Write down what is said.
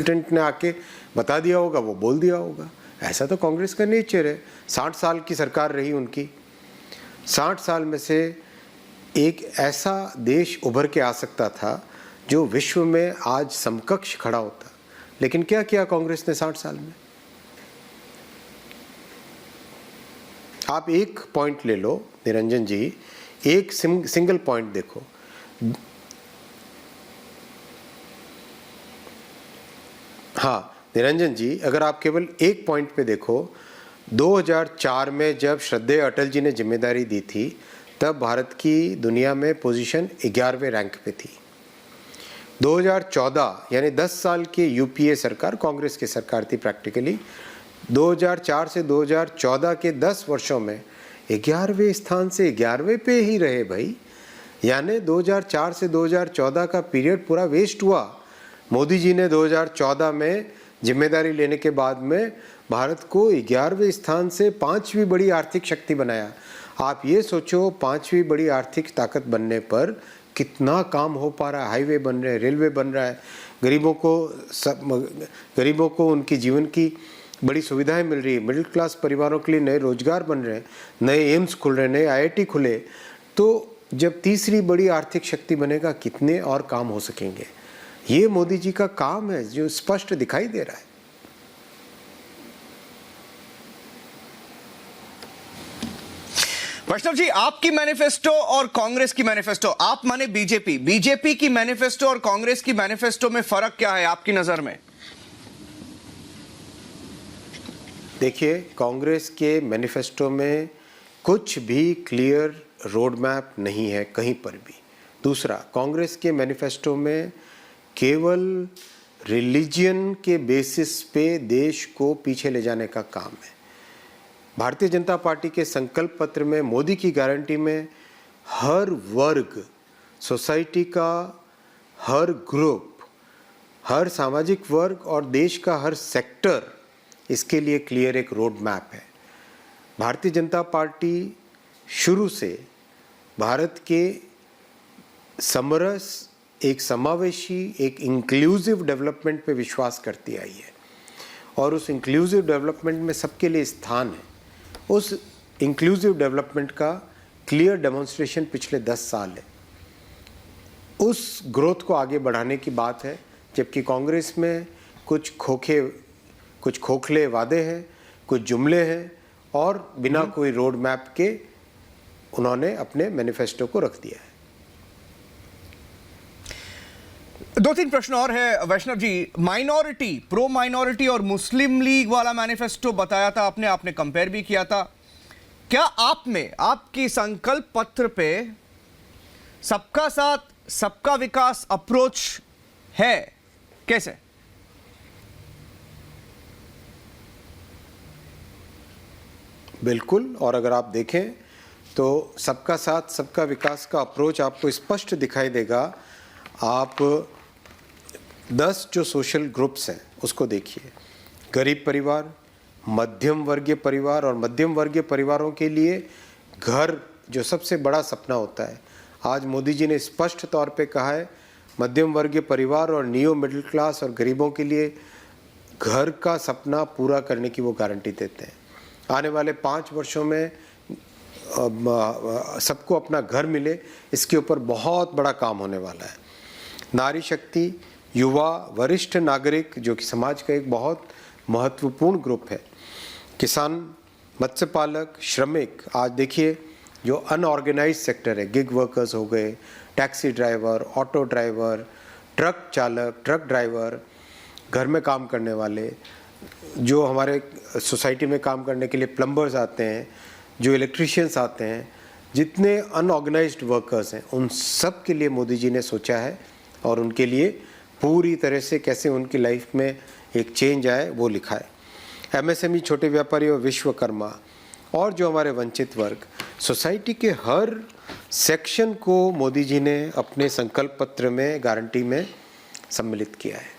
Consultant ने आके बता दिया होगा, वो बोल दिया होगा। ऐसा तो कांग्रेस का नेचर है। 60 साल की सरकार रही उनकी। 60 साल में से एक ऐसा देश उभर के आ सकता था जो विश्व में आज समकक्ष खड़ा होता, लेकिन क्या किया कांग्रेस ने 60 साल में? आप एक पॉइंट ले लो निरंजन जी, एक सिंगल पॉइंट देखो। हाँ निरंजन जी, अगर आप केवल एक पॉइंट पे देखो, 2004 में जब श्रद्धेय अटल जी ने जिम्मेदारी दी थी, तब भारत की दुनिया में पोजीशन 11वें रैंक पे थी। 2014 यानी 10 साल की यूपीए सरकार, कांग्रेस की सरकार थी प्रैक्टिकली, 2004 से 2014 के 10 वर्षों में 11वें स्थान से 11वें पे ही रहे भाई। यानी 2004 से 2014 का पीरियड पूरा वेस्ट हुआ। मोदी जी ने 2014 में जिम्मेदारी लेने के बाद में भारत को 11वें स्थान से 5वीं बड़ी आर्थिक शक्ति बनाया। आप ये सोचो, 5वीं बड़ी आर्थिक ताकत बनने पर कितना काम हो पा रहा है। हाईवे बन रहे हैं, रेलवे बन रहा है, गरीबों को उनकी जीवन की बड़ी सुविधाएं मिल रही है, मिडिल क्लास परिवारों के लिए नए रोजगार बन रहे हैं, नए एम्स खुल रहे हैं, नए आईआईटी खुले। तो जब तीसरी बड़ी आर्थिक शक्ति बनेगा, कितने और काम हो सकेंगे? ये मोदी जी का काम है जो स्पष्ट दिखाई दे रहा है। वैष्णव जी, आपकी मैनिफेस्टो और कांग्रेस की मैनिफेस्टो, आप माने बीजेपी की मैनिफेस्टो और कांग्रेस की मैनिफेस्टो में फर्क क्या है आपकी नजर में? देखिए, कांग्रेस के मैनिफेस्टो में कुछ भी क्लियर रोड मैप नहीं है कहीं पर भी। दूसरा, कांग्रेस के मैनिफेस्टो में केवल रिलीजियन के बेसिस पे देश को पीछे ले जाने का काम है। भारतीय जनता पार्टी के संकल्प पत्र में, मोदी की गारंटी में हर वर्ग, सोसाइटी का हर ग्रुप, हर सामाजिक वर्ग और देश का हर सेक्टर, इसके लिए क्लियर एक रोड मैप है। भारतीय जनता पार्टी शुरू से भारत के समरस, एक समावेशी, एक इंक्लूसिव डेवलपमेंट पे विश्वास करती आई है और उस इंक्लूसिव डेवलपमेंट में सबके लिए स्थान है। उस इंक्लूसिव डेवलपमेंट का क्लियर डेमोन्स्ट्रेशन पिछले 10 साल है। उस ग्रोथ को आगे बढ़ाने की बात है, जबकि कांग्रेस में कुछ खोखले वादे हैं, कुछ जुमले हैं और बिना कोई रोड मैप के उन्होंने अपने मैनिफेस्टो को रख दिया है। 2-3 प्रश्न और है वैष्णव जी। माइनॉरिटी, प्रो माइनॉरिटी और मुस्लिम लीग वाला मैनिफेस्टो बताया था आपने कंपेयर भी किया था। क्या आप में, आपकी संकल्प पत्र पे सबका साथ सबका विकास अप्रोच है? कैसे? बिल्कुल। और अगर आप देखें तो सबका साथ सबका विकास का अप्रोच आपको स्पष्ट दिखाई देगा। आप 10 जो सोशल ग्रुप्स हैं उसको देखिए। गरीब परिवार, मध्यम वर्गीय परिवार, और मध्यम वर्गीय परिवारों के लिए घर जो सबसे बड़ा सपना होता है, आज मोदी जी ने स्पष्ट तौर पे कहा है मध्यम वर्गीय परिवार और नियो मिडिल क्लास और गरीबों के लिए घर का सपना पूरा करने की वो गारंटी देते हैं। आने वाले 5 वर्षों में सबको अपना घर मिले, इसके ऊपर बहुत बड़ा काम होने वाला है। नारी शक्ति, युवा, वरिष्ठ नागरिक जो कि समाज का एक बहुत महत्वपूर्ण ग्रुप है, किसान, मत्स्य पालक, श्रमिक। आज देखिए जो अनऑर्गेनाइज सेक्टर है, गिग वर्कर्स हो गए, taxi driver, auto driver, truck चालक, ट्रक ड्राइवर, घर में काम करने वाले, जो हमारे सोसाइटी में काम करने के लिए प्लम्बर्स आते हैं, जो इलेक्ट्रीशियंस आते हैं, जितने अनऑर्गेनाइज्ड वर्कर्स हैं, उन सब के लिए मोदी जी ने सोचा है और उनके लिए पूरी तरह से कैसे उनकी लाइफ में एक चेंज आए वो लिखा है। एमएसएमई, छोटे व्यापारी और विश्वकर्मा और जो हमारे वंचित वर्ग, सोसाइटी के हर सेक्शन को मोदी जी ने अपने संकल्प पत्र में, गारंटी में सम्मिलित किया है।